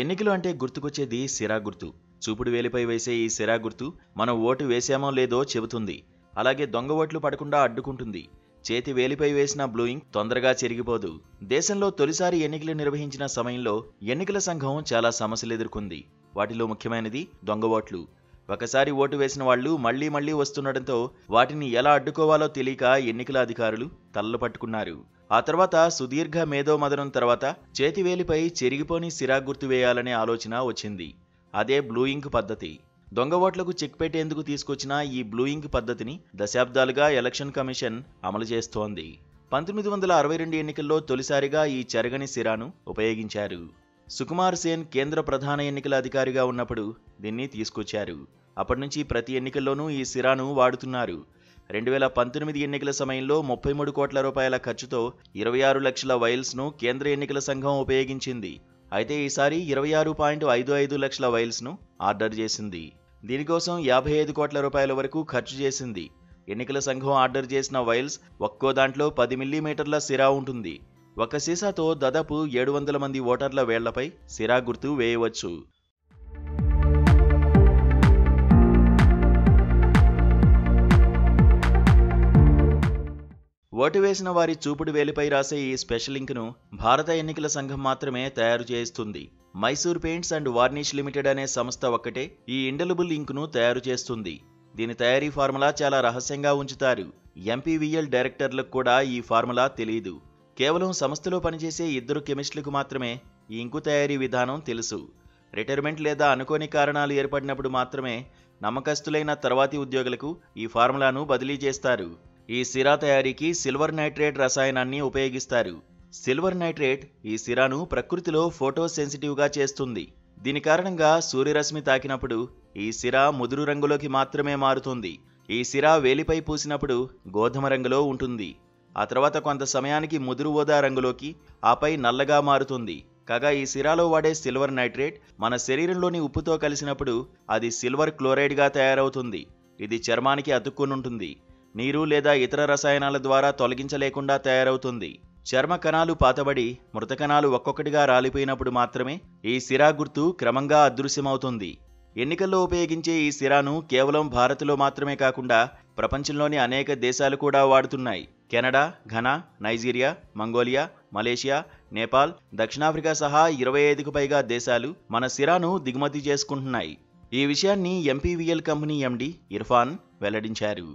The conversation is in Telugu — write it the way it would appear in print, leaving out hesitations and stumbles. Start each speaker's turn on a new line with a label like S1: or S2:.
S1: ఎన్నికలు అంటే గుర్తుకొచ్చేది సిరా గుర్తు. చూపుడు వేలిపై వేసే ఈ సిరా గుర్తు మనం ఓటు వేశామో లేదో చెబుతుంది. అలాగే దొంగ ఓట్లు పడకుండా అడ్డుకుంటుంది. చేతి వేలిపై వేసిన బ్లూ ఇంక్ తొందరగా చెరిగిపోదు. దేశంలో తొలిసారి ఎన్నికలు నిర్వహించిన సమయంలో ఎన్నికల సంఘం చాలా సమస్యలు ఎదుర్కొంది. వాటిలో ముఖ్యమైనది దొంగ ఓట్లు. ఒకసారి ఓటు వేసిన వాళ్లు మళ్లీ మళ్లీ వస్తుండటంతో వాటిని ఎలా అడ్డుకోవాలో తెలియక ఎన్నికల అధికారులు తలలు పట్టుకున్నారు. ఆ తర్వాత సుదీర్ఘ మేధోమథనం తర్వాత చేతివేలిపై చెరిగిపోని సిరా గుర్తు వేయాలనే ఆలోచన వచ్చింది. అదే బ్లూ ఇంక్ పద్ధతి. దొంగ ఓట్లకు చెక్ పెట్టేందుకు తీసుకొచ్చిన ఈ బ్లూ ఇంక్ పద్ధతిని దశాబ్దాలుగా ఎలక్షన్ కమిషన్ అమలు చేస్తోంది. 1962 ఎన్నికల్లో తొలిసారిగా ఈ చెరగని సిరాను ఉపయోగించారు. సుకుమార్ సేన్ కేంద్ర ప్రధాన ఎన్నికల అధికారిగా ఉన్నప్పుడు దీన్ని తీసుకొచ్చారు. అప్పటినుంచి ప్రతి ఎన్నికల్లోనూ ఈ సిరాను వాడుతున్నారు. 2019 ఎన్నికల సమయంలో 33 కోట్ల రూపాయల ఖర్చుతో 26 లక్షల వైల్స్ను కేంద్ర ఎన్నికల సంఘం ఉపయోగించింది. అయితే ఈసారి 26.55 లక్షల వైల్స్ను ఆర్డర్ చేసింది. దీనికోసం 55 కోట్ల రూపాయల వరకు ఖర్చు చేసింది. ఎన్నికల సంఘం ఆర్డర్ చేసిన వైల్స్ ఒక్కో దాంట్లో 10 మిల్లీమీటర్ల సిరా ఉంటుంది. ఒక సీసాతో దాదాపు 700 మంది ఓటర్ల వేళ్లపై సిరా గుర్తు వేయవచ్చు. ఓటు వేసిన వారి చూపుడు వేలిపై రాసే ఈ స్పెషల్ ఇంక్ను భారత ఎన్నికల సంఘం మాత్రమే తయారు చేస్తుంది. Mysore paints and varnish limited అనే సంస్థ ఒక్కటే ఈ ఇండెలిబుల్ ఇంక్ను తయారు చేస్తుంది. దీని తయారీ ఫార్ములా చాలా రహస్యంగా ఉంచుతారు. ఎంపీవీఎల్ డైరెక్టర్లకు కూడా ఈ ఫార్ములా తెలియదు. కేవలం సంస్థలో పనిచేసే 2 కెమిస్టులకు మాత్రమే ఈ ఇంకు తయారీ విధానం తెలుసు. రిటైర్మెంట్ లేదా అనుకోని కారణాలు ఏర్పడినప్పుడు మాత్రమే నమ్మకస్తులైన తర్వాతి ఉద్యోగులకు ఈ ఫార్ములాను బదిలీ చేస్తారు. ఈ సిరా తయారీకి సిల్వర్ నైట్రేట్ రసాయనాన్ని ఉపయోగిస్తారు. సిల్వర్ నైట్రేట్ ఈ సిరాను ప్రకృతిలో ఫోటో సెన్సిటివ్గా చేస్తుంది. దీని కారణంగా సూర్యరశ్మి తాకినప్పుడు ఈ సిరా ముదురు రంగులోకి మాత్రమే మారుతుంది. ఈ సిరా వేలిపై పూసినప్పుడు గోధుమ రంగులో ఉంటుంది. ఆ తర్వాత కొంత సమయానికి ముదురు ఊదా రంగులోకి, ఆపై నల్లగా మారుతుంది. కాగా ఈ సిరాలో వాడే సిల్వర్ నైట్రేట్ మన శరీరంలోని ఉప్పుతో కలిసినప్పుడు అది సిల్వర్ క్లోరైడ్గా తయారవుతుంది. ఇది చర్మానికి అతుక్కునుంటుంది. నీరు లేదా ఇతర రసాయనాల ద్వారా తొలగించలేకుండా తయారవుతుంది. చర్మ కణాలు పాతబడి మృత కణాలు ఒక్కొక్కటిగా రాలిపోయినప్పుడు మాత్రమే ఈ సిరా గుర్తు క్రమంగా అదృశ్యమవుతుంది. ఎన్నికల్లో ఉపయోగించే ఈ సిరాను కేవలం భారత్లో మాత్రమే కాకుండా ప్రపంచంలోని అనేక దేశాలు కూడా వాడుతున్నాయి. Canada, Ghana, Nigeria, Mongolia, Malaysia, Nepal, దక్షిణాఫ్రికా సహా 25కు పైగా దేశాలు మన సిరాను దిగుమతి చేసుకుంటున్నాయి. ఈ విషయాన్ని ఎంపీవీఎల్ కంపెనీ ఎండీ ఇర్ఫాన్ వెల్లడించారు.